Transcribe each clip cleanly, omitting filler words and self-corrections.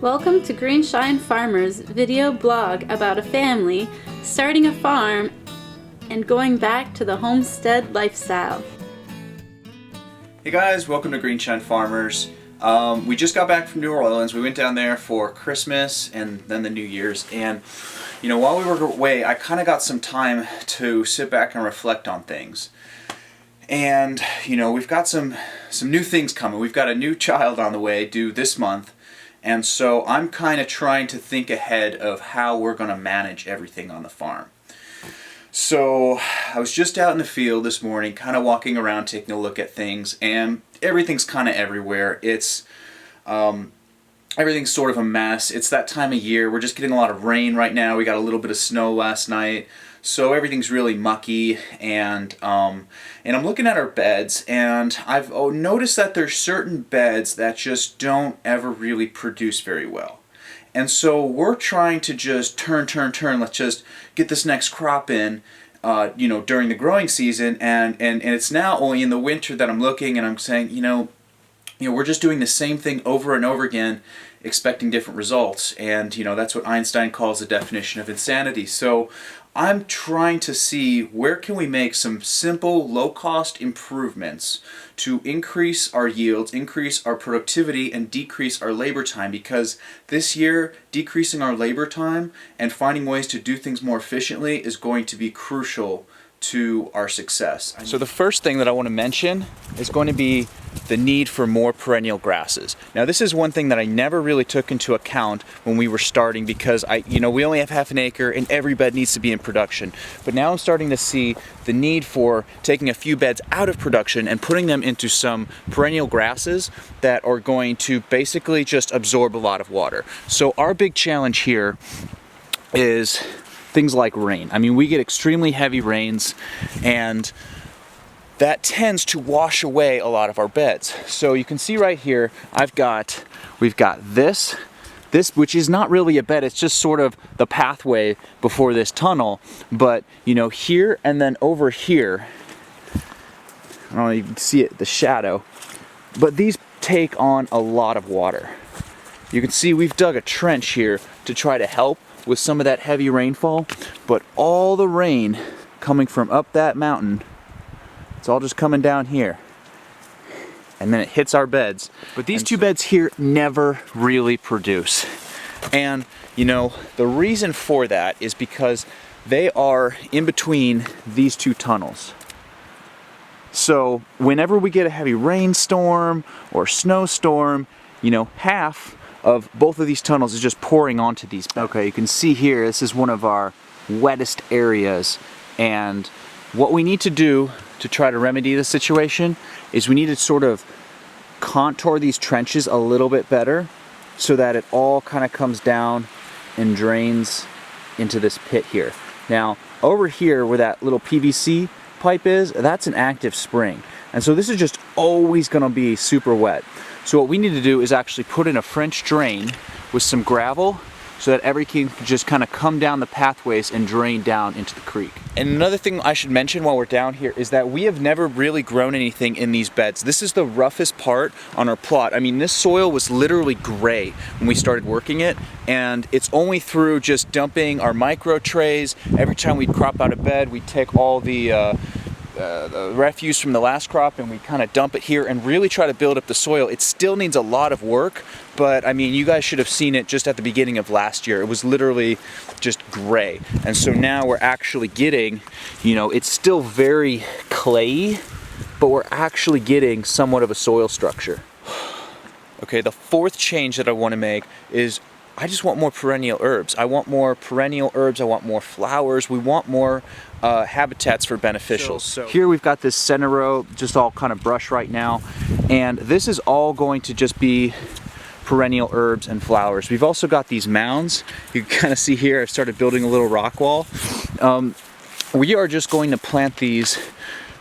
Welcome to Greenshine Farmer's video blog about a family starting a farm and going back to the homestead lifestyle. Hey guys, welcome to Greenshine Farmers. We just got back from New Orleans. We went down there for Christmas and then the New Year's, and while we were away I kind of got some time to sit back and reflect on things. And we've got some new things coming. We've got a new child on the way due this month. And so I'm kind of trying to think ahead of how we're going to manage everything on the farm. So I was just out in the field this morning, kind of walking around, taking a look at things, and everything's kind of everywhere. It's everything's sort of a mess. It's that time of year. We're just getting a lot of rain right now. We got a little bit of snow last night. So everything's really mucky, and I'm looking at our beds, and I've noticed that there's certain beds that just don't ever really produce very well. And so we're trying to just turn, let's just get this next crop in, during the growing season, and it's now only in the winter that I'm looking and I'm saying, we're just doing the same thing over and over again, expecting different results, and that's what Einstein calls the definition of insanity. So I'm trying to see where can we make some simple, low-cost improvements to increase our yields, increase our productivity, and decrease our labor time, because this year decreasing our labor time and finding ways to do things more efficiently is going to be crucial to our success. So the first thing that I want to mention is going to be the need for more perennial grasses. Now this is one thing that I never really took into account when we were starting, because we only have half an acre and every bed needs to be in production. But now I'm starting to see the need for taking a few beds out of production and putting them into some perennial grasses that are going to basically just absorb a lot of water. So our big challenge here is things like rain. I mean, we get extremely heavy rains, and that tends to wash away a lot of our beds. So you can see right here, we've got this which is not really a bed, it's just sort of the pathway before this tunnel. But here and then over here, I don't know if you can see it, the shadow, but these take on a lot of water. You can see we've dug a trench here to try to help with some of that heavy rainfall, but all the rain coming from up that mountain, it's all just coming down here, and then it hits our beds. But these two beds here never really produce. And the reason for that is because they are in between these two tunnels. So whenever we get a heavy rainstorm or snowstorm, half of both of these tunnels is just pouring onto these beds. Okay, you can see here, this is one of our wettest areas, and what we need to do to try to remedy the situation is we need to sort of contour these trenches a little bit better so that it all kind of comes down and drains into this pit here. Now over here where that little PVC pipe is, that's an active spring, and so this is just always going to be super wet. So what we need to do is actually put in a French drain with some gravel so that everything can just kind of come down the pathways and drain down into the creek. And another thing I should mention while we're down here is that we have never really grown anything in these beds. This is the roughest part on our plot. I mean, this soil was literally gray when we started working it, and it's only through just dumping our micro trays. Every time we'd crop out a bed, we'd take all the refuse from the last crop and we kind of dump it here and really try to build up the soil. It still needs a lot of work, but I mean, you guys should have seen it just at the beginning of last year. It was literally just gray. And so now we're actually getting, it's still very clayey, but we're actually getting somewhat of a soil structure. Okay, the fourth change that I want to make is I just want more perennial herbs. I want more perennial herbs. I want more flowers. We want more habitats for beneficials. So here we've got this center row, just all kind of brush right now, and this is all going to just be perennial herbs and flowers. We've also got these mounds. You can kind of see here, I've started building a little rock wall. We are just going to plant these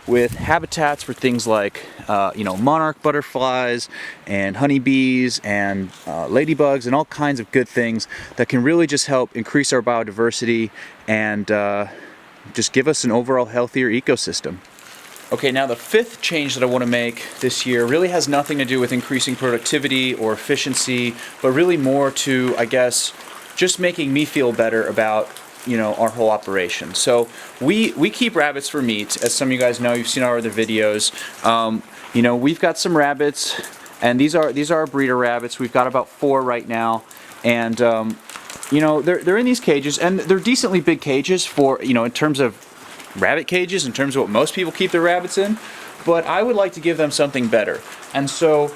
with habitats for things like monarch butterflies and honeybees and ladybugs and all kinds of good things that can really just help increase our biodiversity and just give us an overall healthier ecosystem. Okay, now the fifth change that I want to make this year really has nothing to do with increasing productivity or efficiency, but really more to, I guess, just making me feel better about, you know, our whole operation. So we keep rabbits for meat, as some of you guys know. You've seen our other videos. You know, we've got some rabbits, and these are our breeder rabbits. We've got about 4 right now, and you know, they're in these cages, and they're decently big cages for, you know, in terms of rabbit cages, in terms of what most people keep their rabbits in. But I would like to give them something better, and so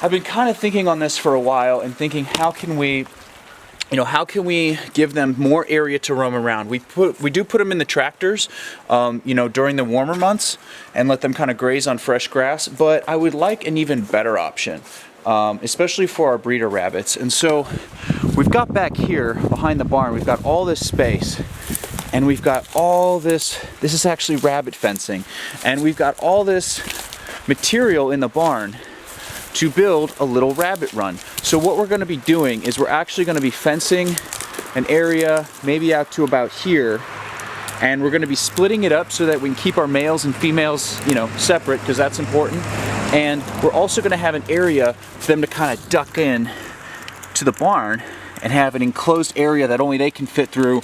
I've been kind of thinking on this for a while and thinking, how can we give them more area to roam around? We do put them in the tractors, you know, during the warmer months, and let them kind of graze on fresh grass. But I would like an even better option, especially for our breeder rabbits. And so we've got back here behind the barn, we've got all this space, and we've got all this. This is actually rabbit fencing, and we've got all this material in the barn to build a little rabbit run. So what we're going to be doing is we're actually going to be fencing an area maybe out to about here, and we're going to be splitting it up so that we can keep our males and females, you know, separate, because that's important. And we're also going to have an area for them to kind of duck in to the barn and have an enclosed area that only they can fit through,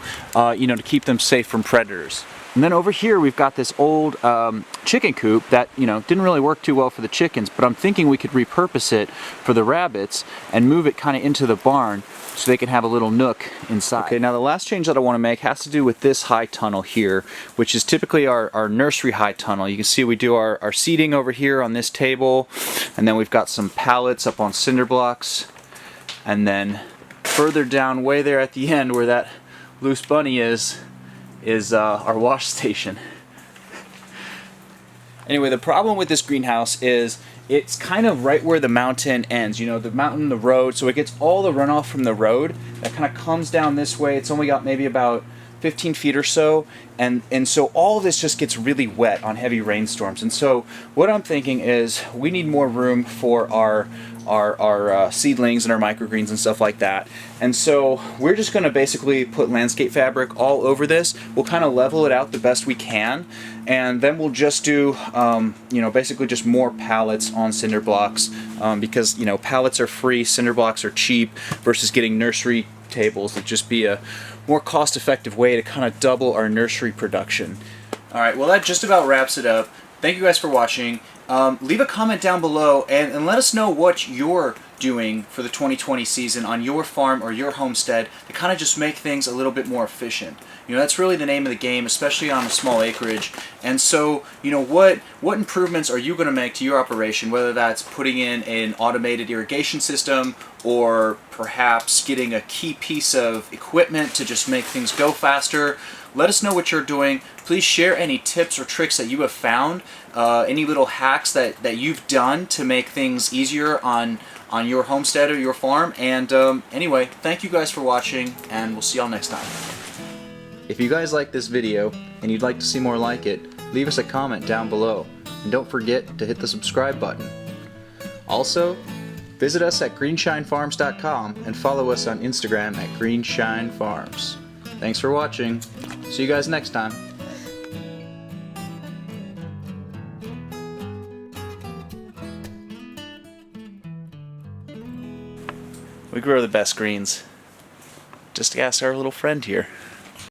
you know, to keep them safe from predators. And then over here we've got this old chicken coop that, you know, didn't really work too well for the chickens, but I'm thinking we could repurpose it for the rabbits and move it kind of into the barn so they can have a little nook inside. Okay, now the last change that I want to make has to do with this high tunnel here, which is typically our nursery high tunnel. You can see we do our seating over here on this table, and then we've got some pallets up on cinder blocks, and then further down way there at the end where that loose bunny is our wash station. Anyway, the problem with this greenhouse is it's kind of right where the mountain ends. You know, the mountain, the road, so it gets all the runoff from the road that kind of comes down this way. It's only got maybe about 15 feet or so, and so all of this just gets really wet on heavy rainstorms. And so what I'm thinking is we need more room for our seedlings and our microgreens and stuff like that. And so we're just going to basically put landscape fabric all over this. We'll kind of level it out the best we can, and then we'll just do you know, basically just more pallets on cinder blocks, because, you know, pallets are free, cinder blocks are cheap, versus getting nursery tables. It'd just be a more cost-effective way to kind of double our nursery production. Alright, well that just about wraps it up. Thank you guys for watching. Leave a comment down below and let us know what you're doing for the 2020 season on your farm or your homestead to kind of just make things a little bit more efficient. You know, that's really the name of the game, especially on a small acreage. And so, you know, what improvements are you going to make to your operation, whether that's putting in an automated irrigation system or perhaps getting a key piece of equipment to just make things go faster. Let us know what you're doing. Please share any tips or tricks that you have found, any little hacks that you've done to make things easier on your homestead or your farm. And anyway, thank you guys for watching, and we'll see y'all next time. If you guys like this video and you'd like to see more like it, leave us a comment down below, and don't forget to hit the subscribe button. Also, visit us at greenshinefarms.com and follow us on Instagram at greenshinefarms. Thanks for watching. See you guys next time. We grow the best greens. Just ask our little friend here.